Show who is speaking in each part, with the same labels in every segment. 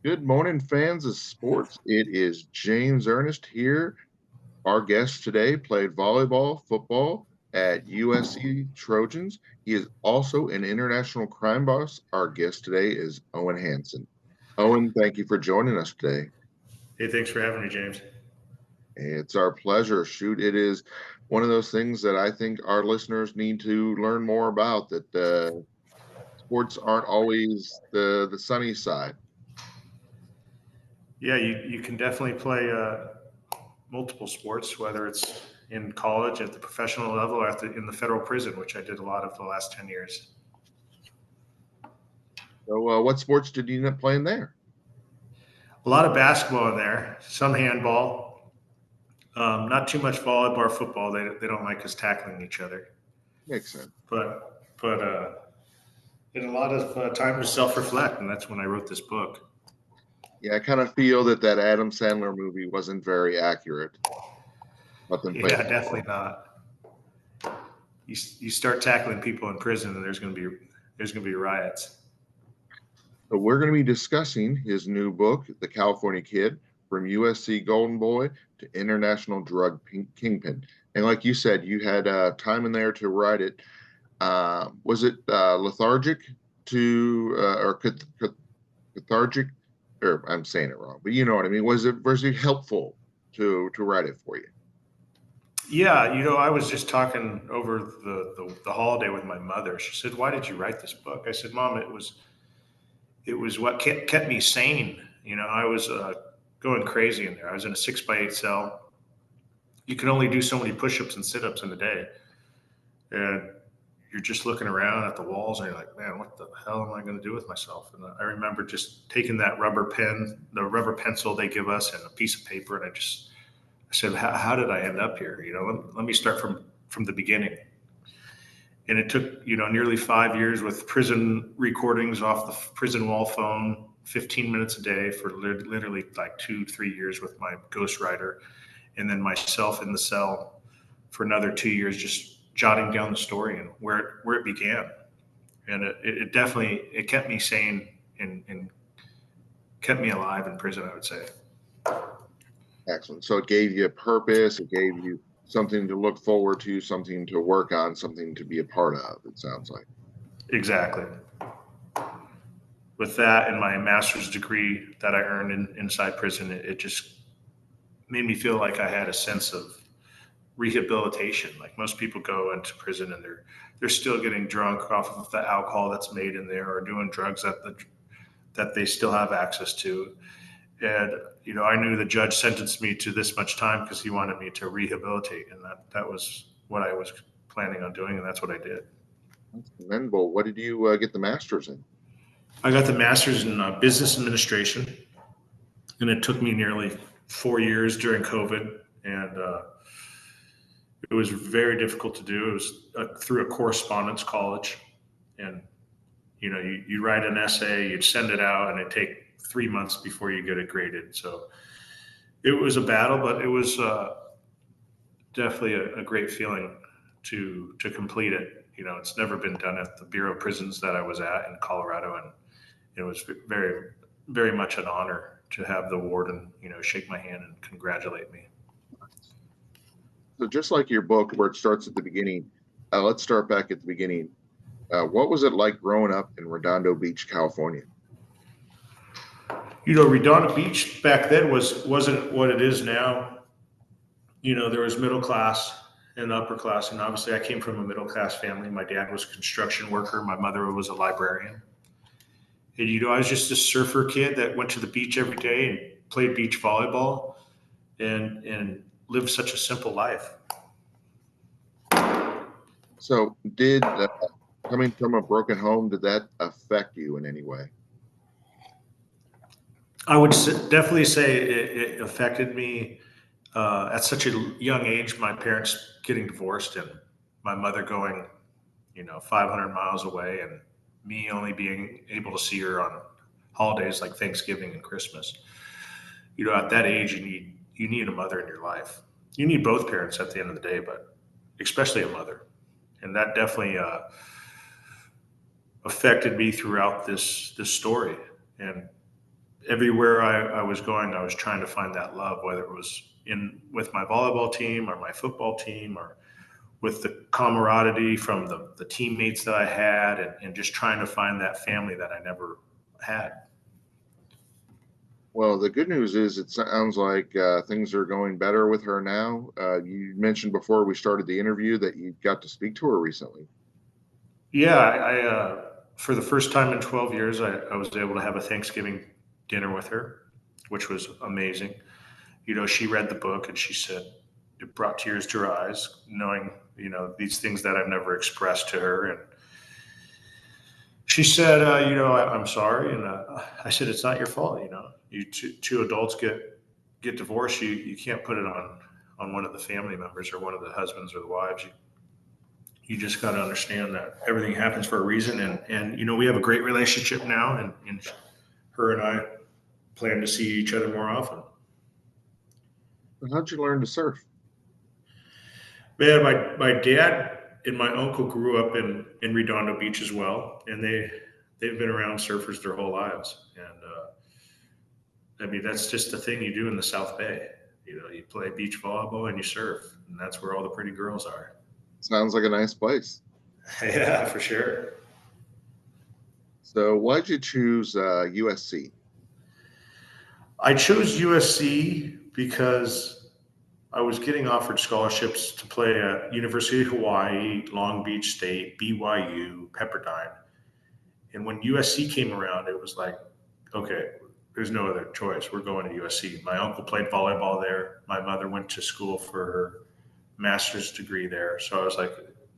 Speaker 1: Good morning, fans of sports. It is James Ernest here. Our guest today played volleyball, football at USC Trojans. He is also an international crime boss. Our guest today is Owen Hanson. Owen, thank you for joining us today.
Speaker 2: Hey, thanks for having me, James.
Speaker 1: It's our pleasure. Shoot, it is one of those things that I think our listeners need to learn more about, that sports aren't always the sunny side.
Speaker 2: Yeah, you can definitely play multiple sports, whether it's in college at the professional level or in the federal prison, which I did a lot of the last 10 years.
Speaker 1: So what sports did you end up playing there?
Speaker 2: A lot of basketball in there, some handball, not too much volleyball or football. They don't like us tackling each other.
Speaker 1: Makes sense.
Speaker 2: But and a lot of time to self-reflect, and that's when I wrote this book.
Speaker 1: Yeah, I kind of feel that Adam Sandler movie wasn't very accurate.
Speaker 2: Yeah, definitely not. You start tackling people in prison, and there's going to be riots.
Speaker 1: So we're going to be discussing his new book, The California Kid, from USC Golden Boy to International Drug Kingpin. And like you said, you had time in there to write it. Was it lethargic or cathartic? Or I'm saying it wrong, but you know what I mean. Was it helpful to write it for you?
Speaker 2: Yeah, I was just talking over the holiday with my mother. She said, "Why did you write this book?" I said, "Mom, it was what kept me sane. I was going crazy in there. I was in a 6x8 cell. You can only do so many push-ups and sit-ups in a day, and you're just looking around at the walls, and you're like, man, what the hell am I going to do with myself?" And I remember just taking that rubber pen, the rubber pencil they give us, and a piece of paper, and I said, how did I end up here? Let me start from the beginning. And it took, nearly 5 years with prison recordings off the prison wall phone, 15 minutes a day for literally like 2-3 years with my ghostwriter, and then myself in the cell for another 2 years, just jotting down the story and where it began. And it definitely kept me sane and kept me alive in prison, I would say.
Speaker 1: Excellent. So it gave you a purpose. It gave you something to look forward to, something to work on, something to be a part of, it sounds like.
Speaker 2: Exactly. With that and my master's degree that I earned inside prison, it just made me feel like I had a sense of rehabilitation. Like most people go into prison and they're still getting drunk off of the alcohol that's made in there, or doing drugs that they still have access to. And I knew the judge sentenced me to this much time because he wanted me to rehabilitate, and that was what I was planning on doing, and that's what I did.
Speaker 1: That's commendable. What did you get the master's in?
Speaker 2: I got the master's in business administration, and it took me nearly 4 years during COVID, and it was very difficult to do. It was through a correspondence college, and you write an essay, you'd send it out, and it'd take 3 months before you get it graded. So it was a battle, but it was definitely a great feeling to complete it. It's never been done at the Bureau of Prisons that I was at in Colorado, and it was very, very much an honor to have the warden, shake my hand and congratulate me.
Speaker 1: So just like your book, where it starts at the beginning, let's start back at the beginning. What was it like growing up in Redondo Beach, California?
Speaker 2: Redondo Beach back then wasn't what it is now. There was middle class and upper class, and obviously I came from a middle class family. My dad was a construction worker. My mother was a librarian. And, I was just a surfer kid that went to the beach every day and played beach volleyball and lived such a simple life.
Speaker 1: So did coming from a broken home, did that affect you in any way?
Speaker 2: I would definitely say it affected me at such a young age. My parents getting divorced and my mother going, 500 miles away, and me only being able to see her on holidays like Thanksgiving and Christmas. At that age, you need a mother in your life. You need both parents at the end of the day, but especially a mother. And that definitely affected me throughout this story. And everywhere I was going, I was trying to find that love, whether it was with my volleyball team or my football team, or with the camaraderie from the teammates that I had, and just trying to find that family that I never had.
Speaker 1: Well, the good news is it sounds like things are going better with her now. You mentioned before we started the interview that you got to speak to her recently.
Speaker 2: Yeah, I for the first time in 12 years, I was able to have a Thanksgiving dinner with her, which was amazing. She read the book and she said it brought tears to her eyes, knowing, these things that I've never expressed to her. And she said, I'm sorry. And I said, it's not your fault. You two adults get divorced. You can't put it on one of the family members or one of the husbands or the wives. You just got to understand that everything happens for a reason. And we have a great relationship now, and her and I plan to see each other more often.
Speaker 1: How'd you learn to surf?
Speaker 2: Man, my dad and my uncle grew up in Redondo Beach as well, and they've been around surfers their whole lives. And I mean, that's just the thing you do in the South Bay. You play beach volleyball and you surf, and that's where all the pretty girls are.
Speaker 1: Sounds like a nice place.
Speaker 2: Yeah, for sure.
Speaker 1: So, why'd you choose USC?
Speaker 2: I chose USC because I was getting offered scholarships to play at University of Hawaii, Long Beach State, BYU, Pepperdine. And when USC came around, it was like, okay, there's no other choice. We're going to USC. My uncle played volleyball there. My mother went to school for her master's degree there. So I was like,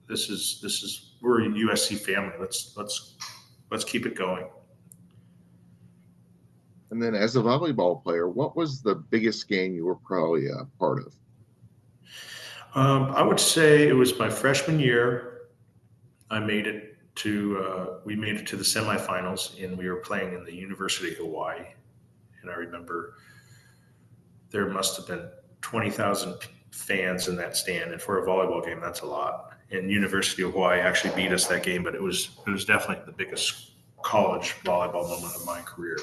Speaker 2: this is we're a USC family. Let's keep it going.
Speaker 1: And then, as a volleyball player, what was the biggest game you were probably a part of?
Speaker 2: I would say it was my freshman year. We made it to the semifinals, and we were playing in the University of Hawaii. And I remember there must have been 20,000 fans in that stand, and for a volleyball game, that's a lot. And University of Hawaii actually beat us that game, but it was definitely the biggest college volleyball moment of my career.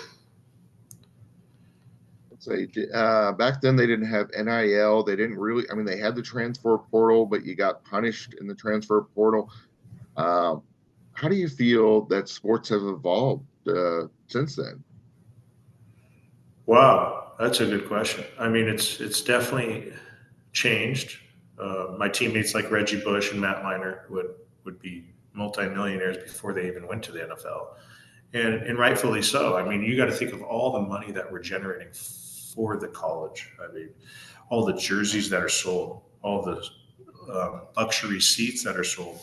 Speaker 1: Say, back then they didn't have NIL. They didn't really. I mean, they had the transfer portal, but you got punished in the transfer portal. How do you feel that sports have evolved since then?
Speaker 2: Wow, that's a good question. I mean, it's definitely changed. My teammates like Reggie Bush and Matt Miner would be multimillionaires before they even went to the NFL, and rightfully so. I mean, you got to think of all the money that we're generating for the college. I mean, all the jerseys that are sold, all the luxury seats that are sold,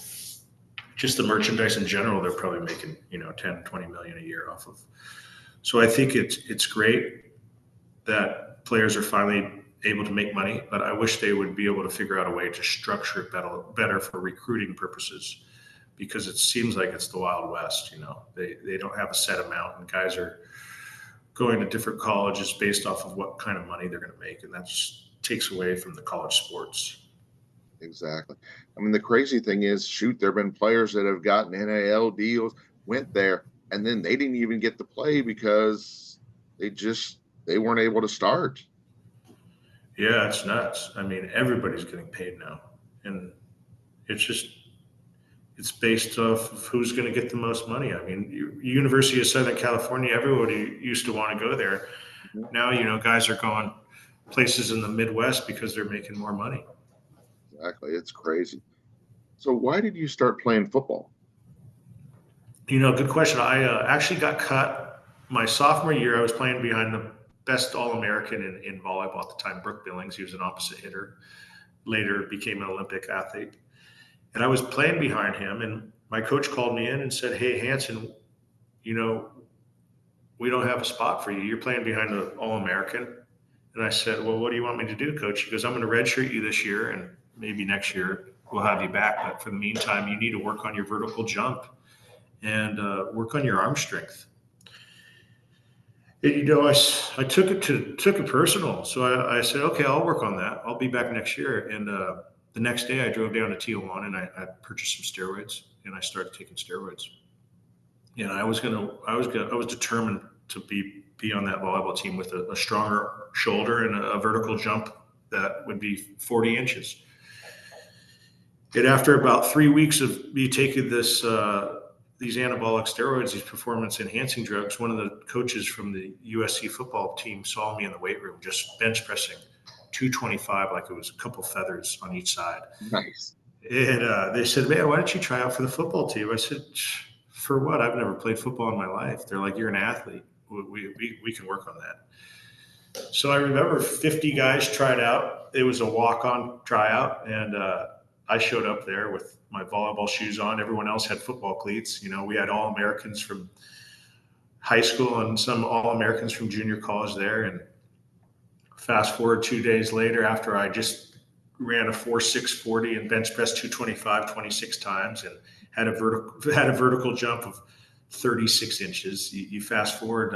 Speaker 2: just the merchandise in general. They're probably making 10, 20 million a year off of. So I think it's great that players are finally able to make money, but I wish they would be able to figure out a way to structure it better for recruiting purposes, because it seems like it's the Wild West. They don't have a set amount, and guys are going to different colleges based off of what kind of money they're going to make, and that just takes away from the college sports.
Speaker 1: Exactly. I mean, the crazy thing is, shoot, there have been players that have gotten NIL deals, went there, and then they didn't even get to play because they weren't able to start.
Speaker 2: Yeah, it's nuts. I mean, everybody's getting paid now, and it's based off of who's going to get the most money. I mean, University of Southern California, everybody used to want to go there.
Speaker 1: Mhm.
Speaker 2: Now, guys are going places in the Midwest because they're making more money.
Speaker 1: Exactly. It's crazy. So why did you start playing football?
Speaker 2: Good question. I actually got cut my sophomore year. I was playing behind the best All-American in volleyball at the time, Brooke Billings. He was an opposite hitter. Later became an Olympic athlete. And I was playing behind him, and my coach called me in and said, "Hey, Hanson, we don't have a spot for you. You're playing behind the All-American." And I said, "Well, what do you want me to do, coach?" He goes, "I'm going to redshirt you this year, and maybe next year we'll have you back. But for the meantime, you need to work on your vertical jump and work on your arm strength." And, I took it personal. So I said, "Okay, I'll work on that. I'll be back next year." And the next day I drove down to Tijuana and I purchased some steroids, and I started taking steroids. And I was determined to be on that volleyball team with a stronger shoulder and a vertical jump that would be 40 inches. And after about 3 weeks of me taking these anabolic steroids, these performance enhancing drugs, one of the coaches from the USC football team saw me in the weight room just bench pressing 225 like it was a couple feathers on each side.
Speaker 1: Nice.
Speaker 2: And they said, man, why don't you try out for the football team? I said, for what? I've never played football in my life. They're like, you're an athlete. We can work on that. So I remember 50 guys tried out. It was a walk-on tryout, and I showed up there with my volleyball shoes on. Everyone else had football cleats. You know, we had All-Americans from high school and some All-Americans from junior college there. And fast forward 2 days later, after I just ran a 4.640 and bench pressed 225 26 times and had a vertical jump of 36 inches. You fast forward,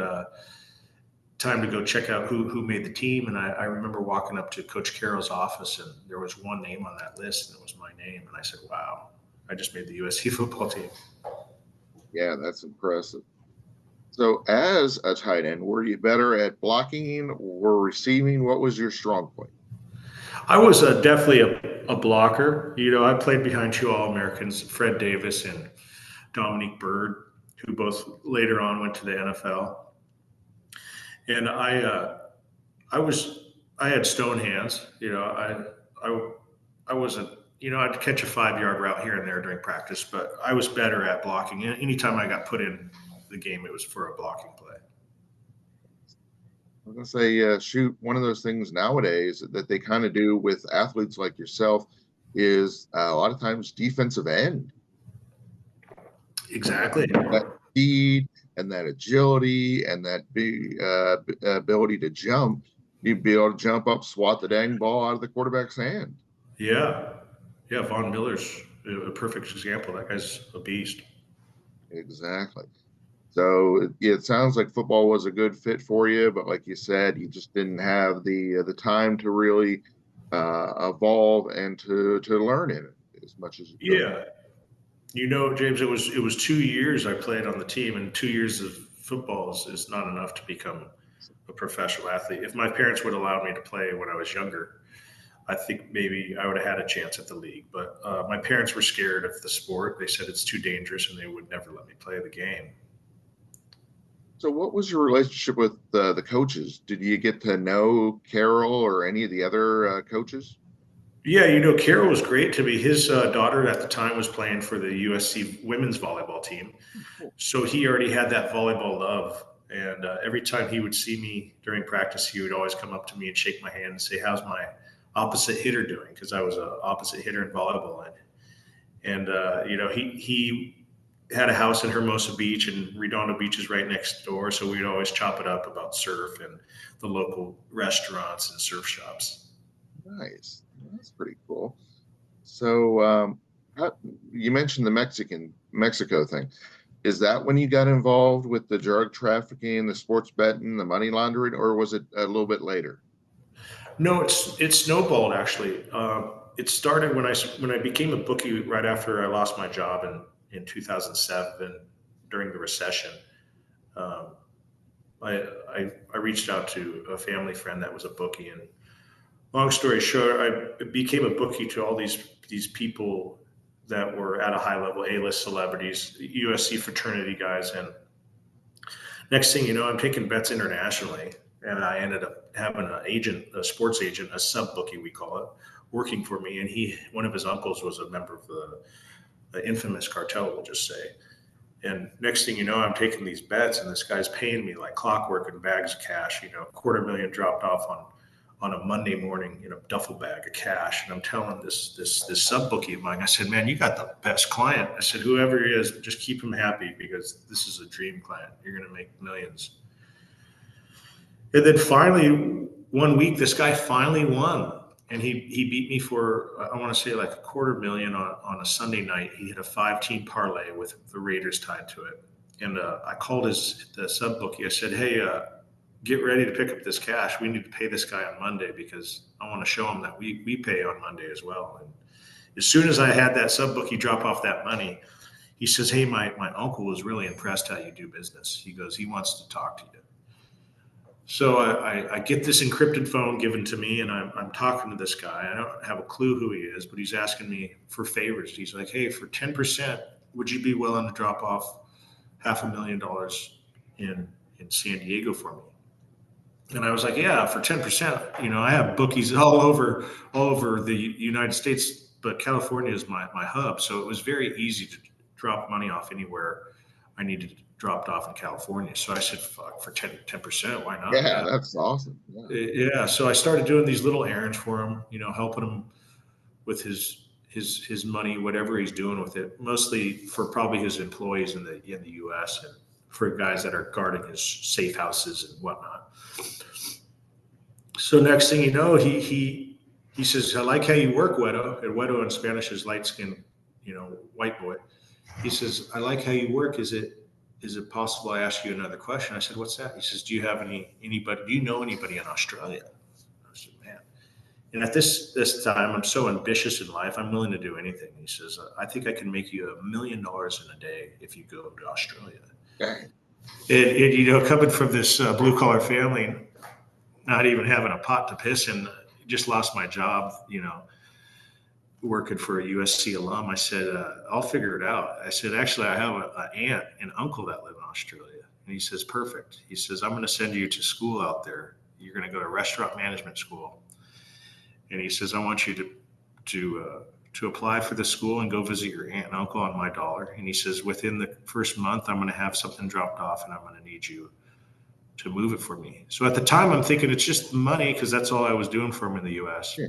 Speaker 2: time to go check out who made the team. And I remember walking up to Coach Carroll's office, and there was one name on that list, and it was my name. And I said, wow, I just made the USC football team.
Speaker 1: Yeah, that's impressive. So as a tight end, were you better at blocking or receiving? What was your strong point?
Speaker 2: I was definitely a blocker. You know, I played behind two All-Americans, Fred Davis and Dominique Byrd, who both later on went to the NFL. And I had stone hands. You know, I wasn't, you know, I'd catch a 5-yard route here and there during practice, but I was better at blocking. Anytime I got put in the game, it was for a blocking play.
Speaker 1: I was going to say, shoot, one of those things nowadays that they kind of do with athletes like yourself is a lot of times defensive end.
Speaker 2: Exactly.
Speaker 1: That speed and that agility and that big ability to jump, you'd be able to jump up, swat the dang ball out of the quarterback's hand.
Speaker 2: Yeah. Yeah. Von Miller's a perfect example. That guy's a beast.
Speaker 1: Exactly. So it sounds like football was a good fit for you, but like you said, you just didn't have the time to really evolve and to learn in it as much as you could.
Speaker 2: Yeah. You know, James, it was 2 years I played on the team, and 2 years of football is not enough to become a professional athlete. If my parents would allow me to play when I was younger, I think maybe I would have had a chance at the league. But my parents were scared of the sport. They said it's too dangerous, and they would never let me play the game.
Speaker 1: So what was your relationship with the coaches? Did you get to know Carroll or any of the other coaches?
Speaker 2: Yeah, you know, Carroll was great to me. His daughter at the time was playing for the USC women's volleyball team. So he already had that volleyball love. And every time he would see me during practice, he would always come up to me and shake my hand and say, how's my opposite hitter doing? Because I was an opposite hitter in volleyball. And you know, he had a house in Hermosa Beach, and Redondo Beach is right next door. So we'd always chop it up about surf and the local restaurants and surf shops.
Speaker 1: Nice. That's pretty cool. So you mentioned the Mexico thing. Is that when you got involved with the drug trafficking, the sports betting, the money laundering, or was it a little bit later?
Speaker 2: No, it snowballed actually. It started when I became a bookie right after I lost my job in 2007 during the recession. I reached out to a family friend that was a bookie, and long story short, I became a bookie to all these people that were at a high level, A-list celebrities, USC fraternity guys. And next thing you know, I'm taking bets internationally. And I ended up having an agent, a sports agent, a sub bookie, we call it, working for me. And one of his uncles was a member of the infamous cartel, we'll just say. And next thing you know, I'm taking these bets, and this guy's paying me like clockwork in bags of cash, you know, $250,000 dropped off on a Monday morning in a duffel bag of cash. And I'm telling this sub bookie of mine, I said, man, you got the best client. I said, whoever he is, just keep him happy, because this is a dream client. You're going to make millions. And then finally, one week, this guy finally won. And he beat me for, I want to say like $250,000 on a Sunday night. He hit a 5-team parlay with the Raiders tied to it. And I called the sub bookie. I said, hey, get ready to pick up this cash. We need to pay this guy on Monday, because I want to show him that we pay on Monday as well. And as soon as I had that sub bookie drop off that money, He says, hey, my uncle was really impressed how you do business. He goes, he wants to talk to you. So I get this encrypted phone given to me, and I'm talking to this guy. I don't have a clue who he is, but he's asking me for favors. He's like, hey, for 10%, would you be willing to drop off $500,000 in San Diego for me? And I was like, yeah, for 10%. I have bookies all over the United States, but California is my hub. So it was very easy to drop money off anywhere I needed dropped off in California. So I said, fuck, for 10%, why not?
Speaker 1: Yeah,
Speaker 2: Yeah.
Speaker 1: that's awesome.
Speaker 2: Yeah. So I started doing these little errands for him, helping him with his money, whatever he's doing with it, mostly for probably his employees in the US and for guys that are guarding his safe houses and whatnot. So next thing you know, he says, I like how you work, Wedo. And Wedo in Spanish is light skinned, white boy. He says, I like how you work. Is it possible I ask you another question? I said, what's that? He says, do you have anybody, do you know anybody in Australia? I said, man. And at this time, I'm so ambitious in life, I'm willing to do anything. He says, I think I can make you $1 million in a day if you go to Australia.
Speaker 1: Dang.
Speaker 2: And coming from this blue collar family, not even having a pot to piss in, just lost my job, working for a USC alum. I said, I'll figure it out. I said, actually, I have an aunt and uncle that live in Australia. And he says, perfect. He says, I'm going to send you to school out there. You're going to go to restaurant management school. And he says, I want you to apply for the school and go visit your aunt and uncle on my dollar. And he says, within the first month, I'm going to have something dropped off and I'm going to need you to move it for me. So at the time, I'm thinking it's just money because that's all I was doing for him in the U.S.
Speaker 1: Yeah.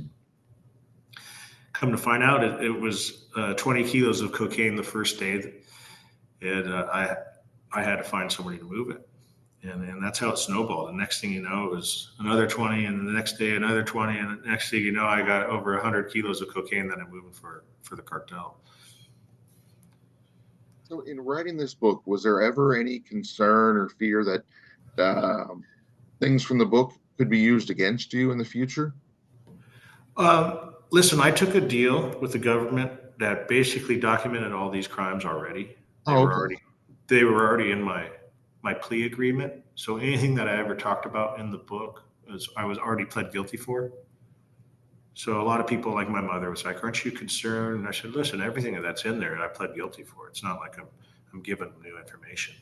Speaker 2: Come to find out, it was 20 kilos of cocaine the first day, and I had to find somebody to move it, and that's how it snowballed. The next thing you know, it was another 20, and the next day another 20, and the next thing you know, I got over 100 kilos of cocaine that I'm moving for the cartel.
Speaker 1: So in writing this book, was there ever any concern or fear that things from the book could be used against you in the future?
Speaker 2: Listen, I took a deal with the government that basically documented all these crimes already. They
Speaker 1: Oh,
Speaker 2: were
Speaker 1: okay.
Speaker 2: already in my plea agreement. So anything that I ever talked about in the book I was already pled guilty for. So a lot of people, like my mother, was like, "Aren't you concerned?" And I said, "Listen, everything that's in there, I pled guilty for. It's not like I'm giving new information."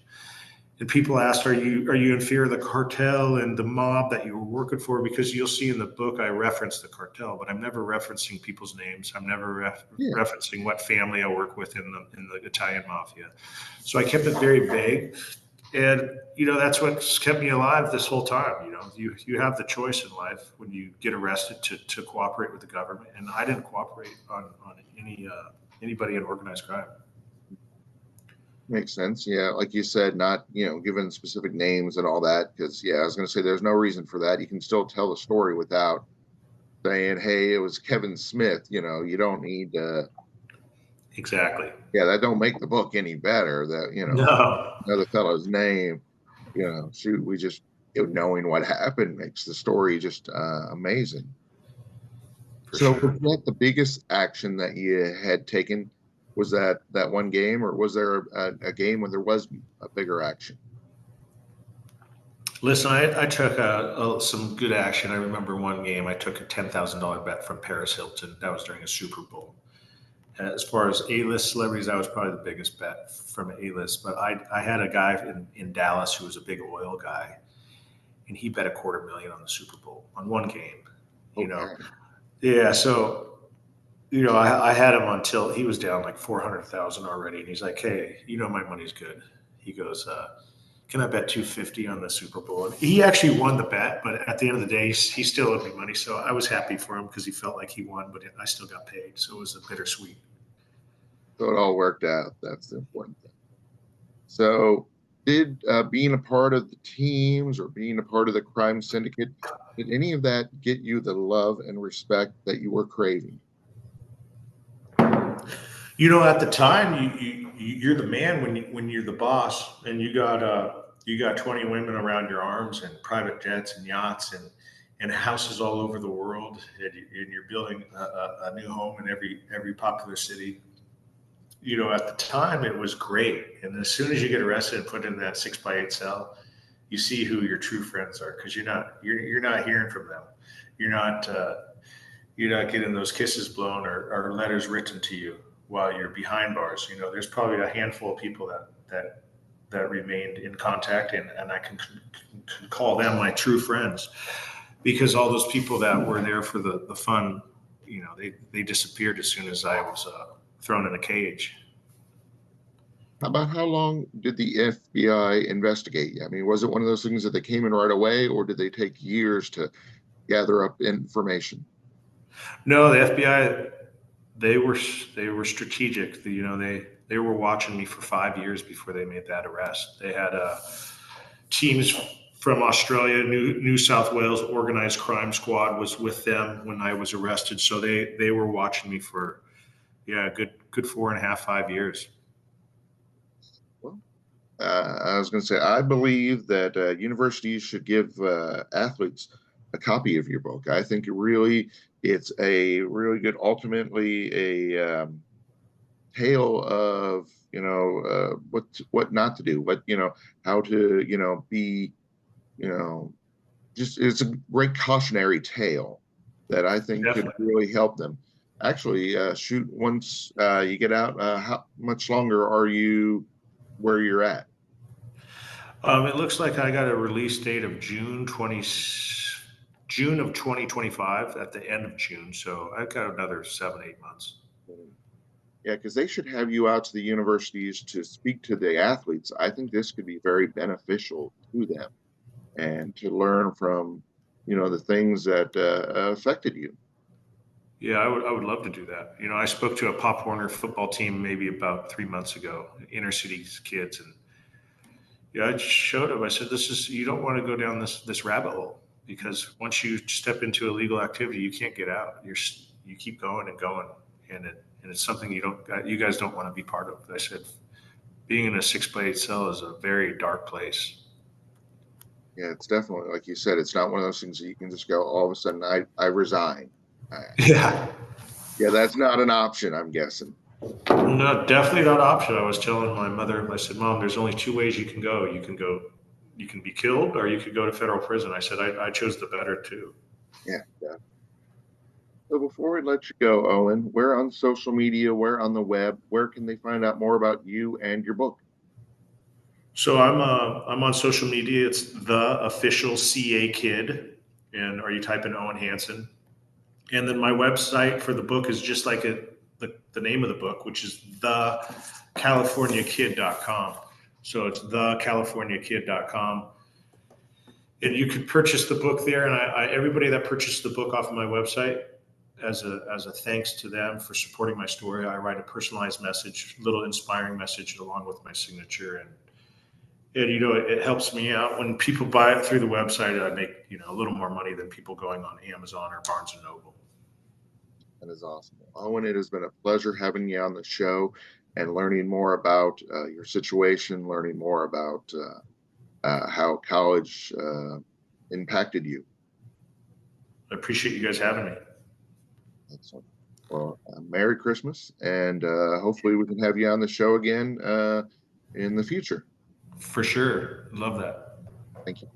Speaker 2: And people asked, are you in fear of the cartel and the mob that you were working for? Because you'll see in the book, I reference the cartel, but I'm never referencing people's names. I'm never
Speaker 1: Yeah.
Speaker 2: referencing what family I work with in the Italian mafia. So I kept it very vague. And, that's what's kept me alive this whole time. You have the choice in life when you get arrested to cooperate with the government. And I didn't cooperate on anybody in organized crime.
Speaker 1: Makes sense. Yeah, like you said, not, given specific names and all that, because I was going to say there's no reason for that. You can still tell the story without saying, "Hey, it was Kevin Smith." You don't need to.
Speaker 2: Exactly.
Speaker 1: Yeah, that don't make the book any better. That
Speaker 2: No.
Speaker 1: another fellow's name. Shoot, we just knowing what happened makes the story just amazing.
Speaker 2: For
Speaker 1: So,
Speaker 2: sure.
Speaker 1: was that the biggest action that you had taken? Was that one game, or was there a game when there was a bigger action?
Speaker 2: Listen, I took some good action. I remember one game I took a $10,000 bet from Paris Hilton. That was during a Super Bowl. As far as A-list celebrities, that was probably the biggest bet from A-list. But I had a guy in Dallas who was a big oil guy, and he bet $250,000 on the Super Bowl on one game.
Speaker 1: Okay.
Speaker 2: Yeah. So I had him until he was down like 400,000 already, and he's like, "Hey, my money's good." He goes, "Can I bet 250 on the Super Bowl?" And he actually won the bet, but at the end of the day, he still owed me money. So I was happy for him because he felt like he won, but I still got paid. So it was a bittersweet.
Speaker 1: So it all worked out. That's the important thing. So, did being a part of the teams or being a part of the crime syndicate, did any of that get you the love and respect that you were craving?
Speaker 2: At the time, you're the man when you're the boss, and you got 20 women around your arms and private jets and yachts and houses all over the world, and you're building a new home in every popular city. at the time it was great. And as soon as you get arrested and put in that 6x8 cell, you see who your true friends are, because you're not hearing from them. You're not you're not getting those kisses blown, or letters written to you while you're behind bars. There's probably a handful of people that remained in contact, and I can call them my true friends, because all those people that were there for the fun, they disappeared as soon as I was thrown in a cage.
Speaker 1: How about how long did the FBI investigate you? I mean, was it one of those things that they came in right away, or did they take years to gather up information?
Speaker 2: No, the FBI, they were strategic. They were watching me for 5 years before they made that arrest. They had teams from Australia, New South Wales organized crime squad was with them when I was arrested. So they were watching me for, a good 4.5, 5 years.
Speaker 1: Well, I was going to say, I believe that universities should give athletes a copy of your book. I think it's a really good, ultimately a tale of what not to do, how to be just it's a great cautionary tale that I think could
Speaker 2: Definitely.
Speaker 1: really help them. Actually, shoot, once you get out, how much longer are you where you're at?
Speaker 2: It looks like I got a release date of June of 2025, at the end of June. So I've got another 7, 8 months.
Speaker 1: Yeah, because they should have you out to the universities to speak to the athletes. I think this could be very beneficial to them and to learn from, the things that affected you.
Speaker 2: Yeah, I would love to do that. I spoke to a Pop Warner football team maybe about 3 months ago, inner city kids, and I just showed them. I said, you don't want to go down this rabbit hole, because once you step into illegal activity, you can't get out. You keep going and going, and it's something you guys don't want to be part of. I said, being in a 6x8 cell is a very dark place.
Speaker 1: Yeah, it's definitely, like you said, it's not one of those things that you can just go all of a sudden, I resign.
Speaker 2: Yeah.
Speaker 1: Yeah, that's not an option, I'm guessing.
Speaker 2: No, definitely not an option. I was telling my mother, I said, Mom, there's only two ways you can go. You can be killed, or you could go to federal prison. I said, I chose the better two.
Speaker 1: Yeah, yeah. So before we let you go, Owen, where on social media, where on the web, where can they find out more about you and your book?
Speaker 2: So I'm on social media. It's the official CA Kid, or you type in Owen Hanson, and then my website for the book is just like the name of the book, which is thecaliforniakid.com. So it's thecaliforniakid.com, and you could purchase the book there. And everybody that purchased the book off of my website, as a thanks to them for supporting my story, I write a personalized message, little inspiring message along with my signature, and it helps me out when people buy it through the website. I make a little more money than people going on Amazon or Barnes and Noble.
Speaker 1: That is awesome. Owen, it has been a pleasure having you on the show and learning more about your situation, learning more about how college impacted you.
Speaker 2: I appreciate you guys having me.
Speaker 1: Excellent. Well, Merry Christmas, and hopefully we can have you on the show again in the future.
Speaker 2: For sure. Love that.
Speaker 1: Thank you.